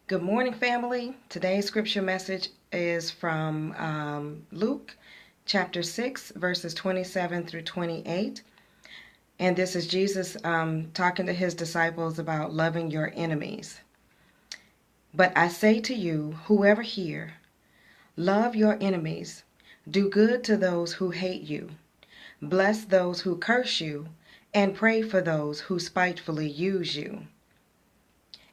Good morning, family. Today's scripture message is from Luke chapter 6, verses 27 through 28. And this is Jesus talking to his disciples about loving your enemies. But I say to you, whoever hear, love your enemies, do good to those who hate you, bless those who curse you, and pray for those who spitefully use you.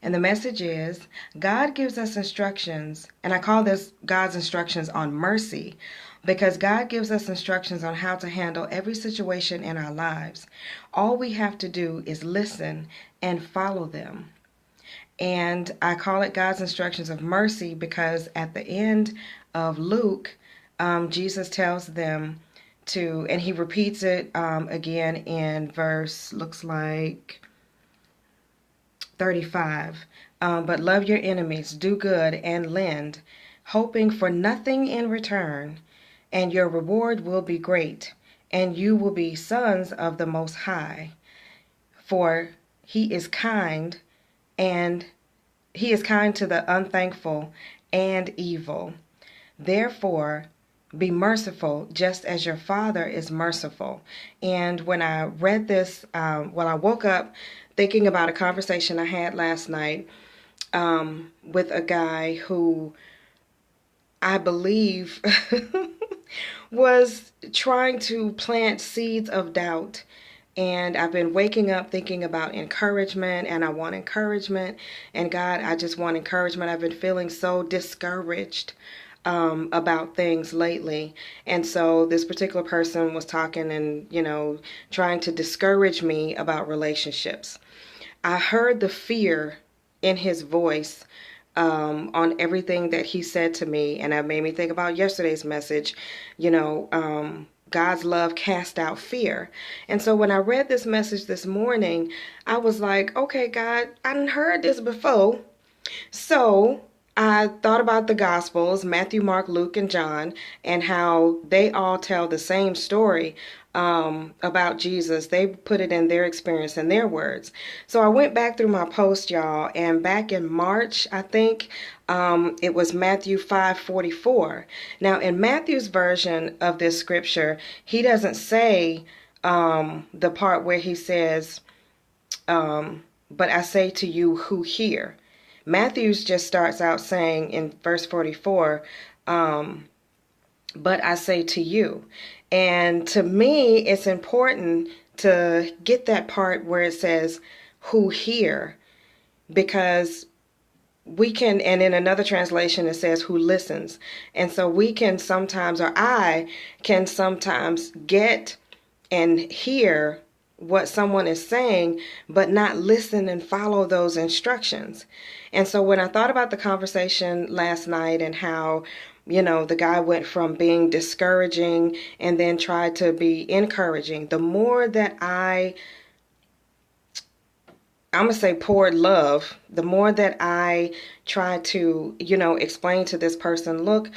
And the message is God gives us instructions, and I call this God's instructions on mercy because God gives us instructions on how to handle every situation in our lives. All we have to do is listen and follow them. And I call it God's instructions of mercy because at the end of Luke, Jesus tells them to, and he repeats it again in verse, looks like 35. But love your enemies, do good, and lend, hoping for nothing in return, and your reward will be great, and you will be sons of the Most High. For he is kind, and he is kind to the unthankful and evil. Therefore, be merciful just as your Father is merciful. And when I read this, I woke up thinking about a conversation I had last night with a guy who I believe was trying to plant seeds of doubt. And I've been waking up thinking about encouragement, and I want encouragement. And God, I just want encouragement. I've been feeling so discouraged about things lately. And so this particular person was talking and, trying to discourage me about relationships. I heard the fear in his voice on everything that he said to me, and that made me think about yesterday's message. God's love cast out fear. And so when I read this message this morning, I was like, okay, God, I done heard this before. So I thought about the Gospels, Matthew, Mark, Luke, and John, and how they all tell the same story about Jesus. They put it in their experience and their words. So I went back through my post, y'all, and back in March, I think, it was Matthew 5:44. Now, in Matthew's version of this scripture, he doesn't say the part where he says, but I say to you who hear. Matthew's just starts out saying in verse 44, but I say to you. And to me, it's important to get that part where it says who hear, because we can, and in another translation it says who listens. And so we can sometimes, or I can sometimes get and hear what someone is saying, but not listen and follow those instructions. And so when I thought about the conversation last night and how, the guy went from being discouraging and then tried to be encouraging, the more that I'm going to say poured love, the more that I tried to, explain to this person, look,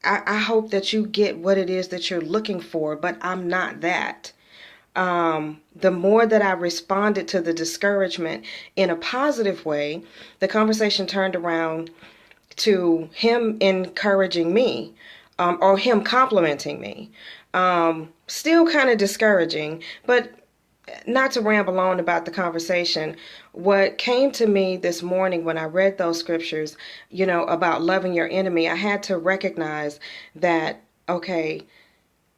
I hope that you get what it is that you're looking for, but I'm not that. The more that I responded to the discouragement in a positive way, the conversation turned around to him encouraging me, or him complimenting me. Still kind of discouraging, but not to ramble on about the conversation. What came to me this morning when I read those scriptures, about loving your enemy, I had to recognize that, okay,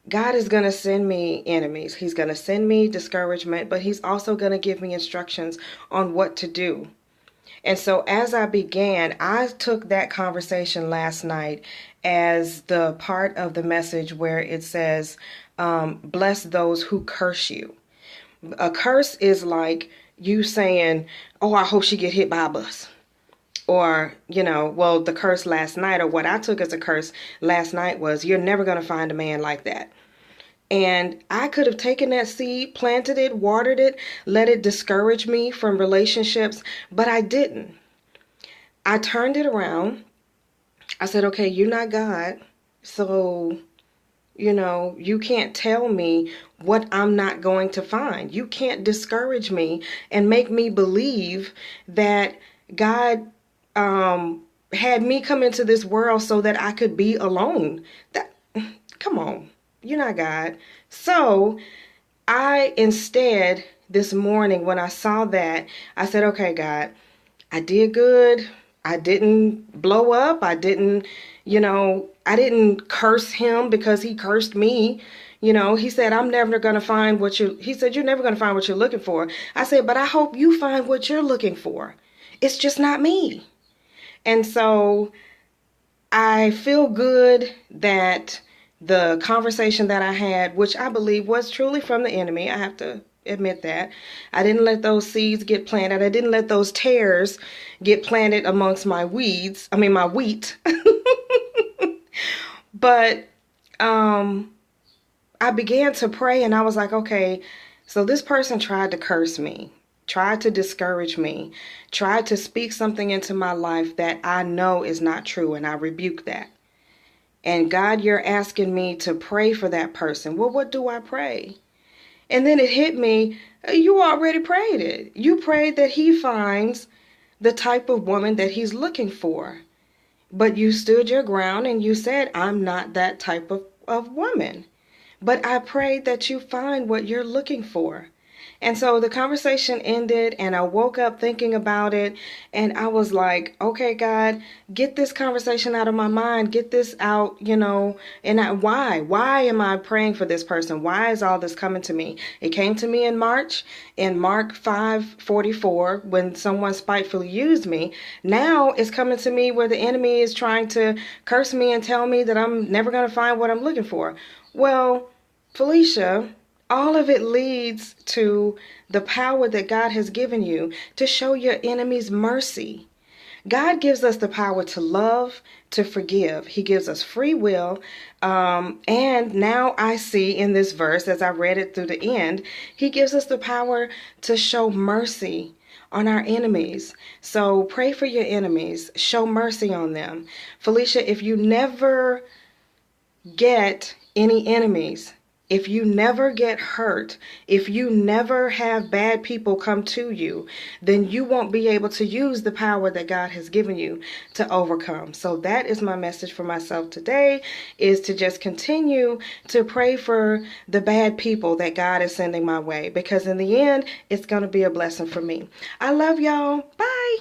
God is going to send me enemies. He's going to send me discouragement, but he's also going to give me instructions on what to do. And so as I began, I took that conversation last night as the part of the message where it says, bless those who curse you. A curse is like you saying, oh, I hope she get hit by a bus. Or, the curse last night, or what I took as a curse last night was, you're never going to find a man like that. And I could have taken that seed, planted it, watered it, let it discourage me from relationships, but I didn't. I turned it around. I said, okay, you're not God, so, you can't tell me what I'm not going to find. You can't discourage me and make me believe that God had me come into this world so that I could be alone. That, come on, you're not God. So I instead, this morning when I saw that, I said, okay, God, I did good. I didn't blow up. I didn't curse him because he cursed me. He said, he said, you're never going to find what you're looking for. I said, but I hope you find what you're looking for. It's just not me. And so I feel good that the conversation that I had, which I believe was truly from the enemy, I have to admit that. I didn't let those seeds get planted. I didn't let those tares get planted amongst my my wheat. But I began to pray and I was like, okay, so this person tried to curse me, tried to discourage me, tried to speak something into my life that I know is not true, and I rebuke that. And God, you're asking me to pray for that person. Well, what do I pray? And then it hit me, you already prayed it. You prayed that he finds the type of woman that he's looking for. But you stood your ground and you said, I'm not that type of woman. But I prayed that you find what you're looking for. And so the conversation ended and I woke up thinking about it and I was like, okay, God, get this conversation out of my mind. Get this out, why am I praying for this person? Why is all this coming to me? It came to me in March, in Mark 5:44, when someone spitefully used me. Now it's coming to me where the enemy is trying to curse me and tell me that I'm never going to find what I'm looking for. Well, Felicia, all of it leads to the power that God has given you to show your enemies mercy. God gives us the power to love, to forgive. He gives us free will. And now I see in this verse, as I read it through the end, he gives us the power to show mercy on our enemies. So pray for your enemies. Show mercy on them. Felicia, if you never get any enemies, if you never get hurt, if you never have bad people come to you, then you won't be able to use the power that God has given you to overcome. So that is my message for myself today, is to just continue to pray for the bad people that God is sending my way, because in the end, it's going to be a blessing for me. I love y'all. Bye.